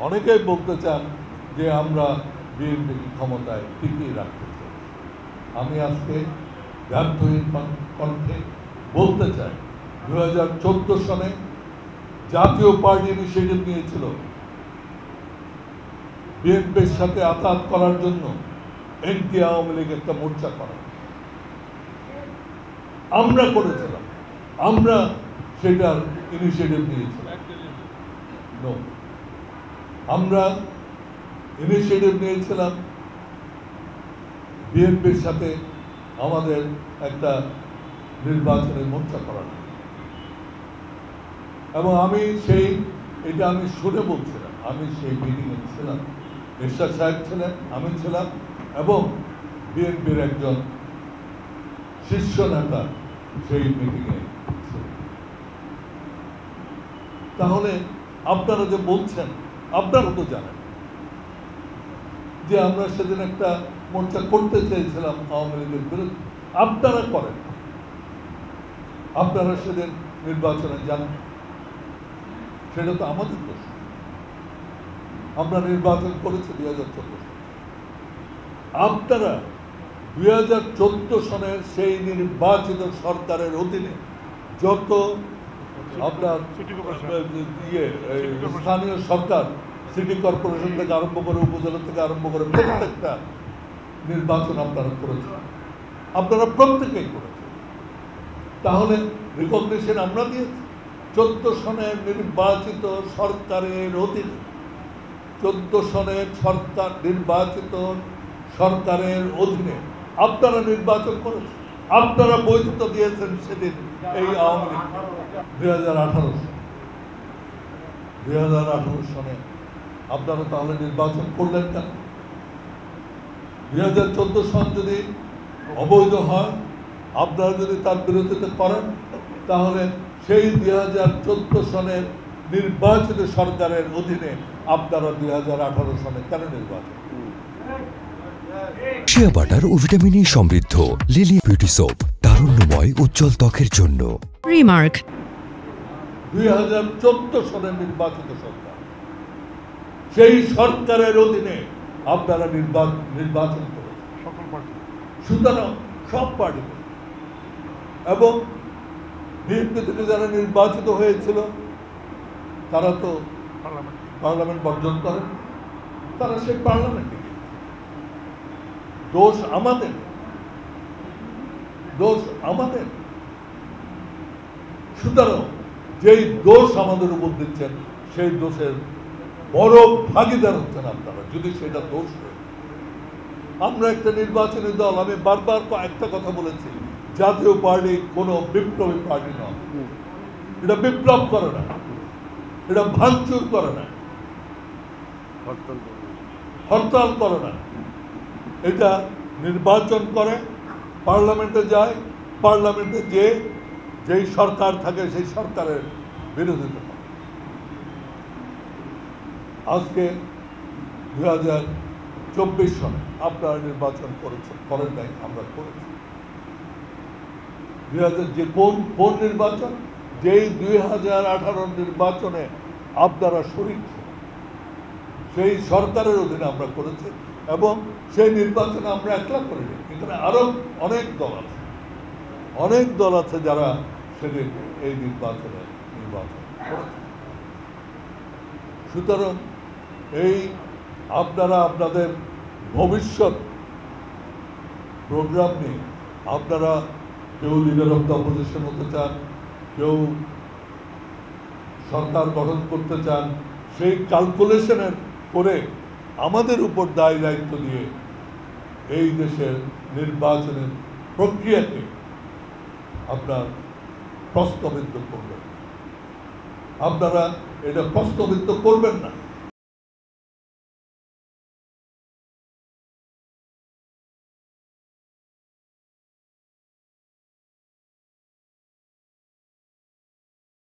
অনেকেই বলতে চান যে আমরা বিএনপি ক্ষমতায় টিকিয়ে রাখতে চাই। আমি আজকে ব্যর্থহীন কণ্ঠে বলতে চাই, 2014 সনে জাতীয় পার্টি ইনিশিয়েটিভ নিয়েছিল বিএনপির সাথে আঘাত করার জন্য এনটি আওয়ামী লীগ একটা মোর্চা করা। আমরা করেছিলাম, আমরা সেটার ইনিশিয়েটিভ নিয়েছিলাম। আমরা ইনিশিয়েটিভ নিয়েছিলাম বিএনপির সাথে আমাদের একটা নির্বাচনের মোর্চা করার, এবং এটা আমি শুনে বলছিলাম। আমি সেই মিটিংয়ে ছিলাম, এরশাদ সাহেব ছিলেন, আমি ছিলাম, এবং বিএনপির একজন শীর্ষ নেতা সেই মিটিংয়ে ছিলেন। তাহলে আপনারা যে বলছেন, আপনারা তো জানেন যে আমরা সেদিন একটা মোর্চা করতে চেয়েছিলাম আওয়ামী লীগের বিরুদ্ধে। আপনারা করেন, আপনারা সেদিন নির্বাচনে যান, সেটা তো আমাদের দোষ। আমরা নির্বাচন করেছি 2014 সালে। আপনারা 2014 সনের সেই নির্বাচিত সরকারের অধীনে যত আপনার স্থানীয় সরকার, সিটি কর্পোরেশন থেকে আরম্ভ করে, উপজেলা থেকে আরম্ভ করে প্রত্যেকটা নির্বাচন আপনারা করেছেন, আপনারা প্রত্যেকেই করেছেন। তাহলে রিকগনিশন আমরা দিয়েছি 14 সনের নির্বাচিত সরকারের অধীনে, 14 সনের সরকার নির্বাচিত সরকারের অধীনে আপনারা নির্বাচন করেছেন, আপনারা বৈধতা দিয়েছেন সেদিন এই আওয়ামী লীগ। 2018 সনে আপনারা তাহলে নির্বাচন করলেন কেন? 2014 সন যদি অবৈধ হয়, আপনারা যদি তার বিরোধিতা করেন, তাহলে সেই 2014 সনের নির্বাচিত সরকারের অধীনে আপনারা 2018 সনে কেন নির্বাচন? শিয়া বাটার ও ভিটামিন ই সমৃদ্ধ লিলি বিউটি সোপ, তারুণ্যময় উজ্জ্বল ত্বকের জন্য। রিমার্ক 2014 সনের নির্বাচিত সরকার, সেই সরকারের অধীনে আপনারা নির্বাচন করেছেন, সুতরাং সব পার্টি। এবং বিএনপি থেকে যারা নির্বাচিত হয়েছিল তারা তো পার্লামেন্ট বর্জন করেন, তারা সেই পার্লামেন্টে। দোষ আমাদের, দোষ আমাদের। সুতরাং যেই দোষ আমাদের উপর দিচ্ছেন, সেই দোষের বড় ভাগিদার হচ্ছেন আপনারা। যদি সেটা দোষ হয়, আমরা একটা নির্বাচনী দল, আমি বারবার একটা কথা বলেছি, জাতীয় পার্টি কোনো বিপ্লবী পার্টি নয়। এটা বিপ্লব করে না, এটা ভাঙচুর করে না, হরতাল করে না। এটা নির্বাচন করে, পার্লামেন্টে যায়, পার্লামেন্টে যেই সরকার থাকে সেই সরকারের বিরোধিতা করে। আজকে 2024 সনে আপনারা নির্বাচন করেন নাই, আমরা করেছি। যে কোন নির্বাচন? যেই 2018 নির্বাচনে আপনারা শরীক ছিলেন, সেই সরকারের অধীনে আমরা করেছি, এবং সেই নির্বাচনে আমরা একলা করিনি। এখানে আরো অনেক দল আছে, অনেক দল আছে যারা সেদিন এই নির্বাচন করেছে। সুতরাং এই আপনারা আপনাদের ভবিষ্যৎ প্রোগ্রাম নিয়ে আপনারা কেউ লিডার অফ দ্য অপোজিশন হতে চান, কেউ সরকার গঠন করতে চান, সেই ক্যালকুলেশনের করে আমাদের উপর দায় দায়িত্ব দিয়ে এই দেশের নির্বাচনের প্রক্রিয়াকে আপনার প্রশ্নবিদ্ধ করবেন। আপনারা এটা প্রশ্নবিদ্ধ করবেন না।